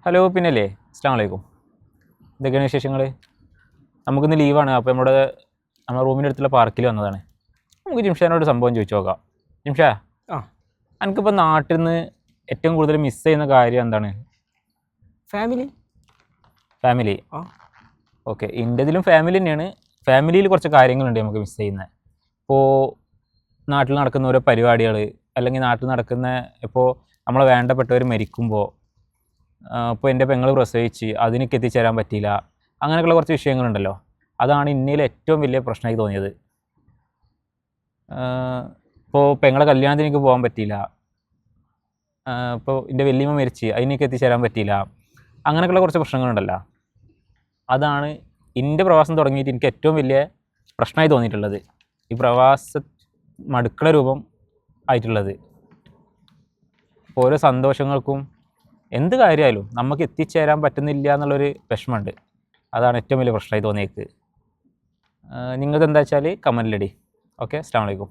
Hello പിന്നല്ലേ അസ്സലാമു അലൈക്കും. എന്തൊക്കെയാണ് വിശേഷങ്ങൾ? നമുക്കിന്ന് ലീവാണ്. അപ്പോൾ നമ്മുടെ റൂമിൻ്റെ അടുത്തുള്ള പാർക്കിൽ വന്നതാണ്. നമുക്ക് ജിംഷാനോട് സംഭവം ചോദിച്ചു നോക്കാം. ജിംഷാ, ആ എനിക്കിപ്പോൾ നാട്ടിൽ നിന്ന് ഏറ്റവും കൂടുതൽ മിസ് ചെയ്യുന്ന കാര്യം എന്താണ്? ഫാമിലി. ആ ഓക്കെ, ഇൻ്റെതിലും ഫാമിലി തന്നെയാണ്. ഫാമിലിയിൽ കുറച്ച് കാര്യങ്ങളുണ്ട് നമുക്ക് മിസ് ചെയ്യുന്നത്. ഇപ്പോൾ നാട്ടിൽ നടക്കുന്ന ഓരോ പരിപാടികൾ, അല്ലെങ്കിൽ നാട്ടിൽ നടക്കുന്ന ഇപ്പോൾ നമ്മളെ വേണ്ടപ്പെട്ടവർ മരിക്കുമ്പോൾ, ഇപ്പോൾ എൻ്റെ പെങ്ങൾ പ്രസവിച്ച് അതിനൊക്കെ എത്തിച്ചേരാൻ പറ്റിയില്ല, അങ്ങനെയൊക്കെയുള്ള കുറച്ച് വിഷയങ്ങളുണ്ടല്ലോ. അതാണ് ഇന്ത്യയിലെ ഏറ്റവും വലിയ പ്രശ്നമായി തോന്നിയത്. ഇപ്പോൾ പെങ്ങളെ കല്യാണത്തിന് എനിക്ക് പോകാൻ പറ്റിയില്ല, ഇപ്പോൾ എൻ്റെ വല്യമ്മ മരിച്ച് അതിനൊക്കെ എത്തിച്ചേരാൻ പറ്റിയില്ല, അങ്ങനെയൊക്കെയുള്ള കുറച്ച് പ്രശ്നങ്ങളുണ്ടല്ലോ. അതാണ് എൻ്റെ പ്രവാസം തുടങ്ങിയിട്ട് എനിക്ക് ഏറ്റവും വലിയ പ്രശ്നമായി തോന്നിയിട്ടുള്ളത്. ഈ പ്രവാസ മടുക്കള രൂപം ആയിട്ടുള്ളത്. ഓരോ സന്തോഷങ്ങൾക്കും എന്ത് കാര്യമായാലും നമുക്ക് എത്തിച്ചേരാൻ പറ്റുന്നില്ല എന്നുള്ളൊരു വിഷമമുണ്ട്. അതാണ് ഏറ്റവും വലിയ പ്രശ്നമായി തോന്നിയേക്ക്. നിങ്ങൾക്ക് എന്താ വെച്ചാൽ കമൻറ്റിലിടി. ഓക്കെ, അസ്സലാമു അലൈക്കും.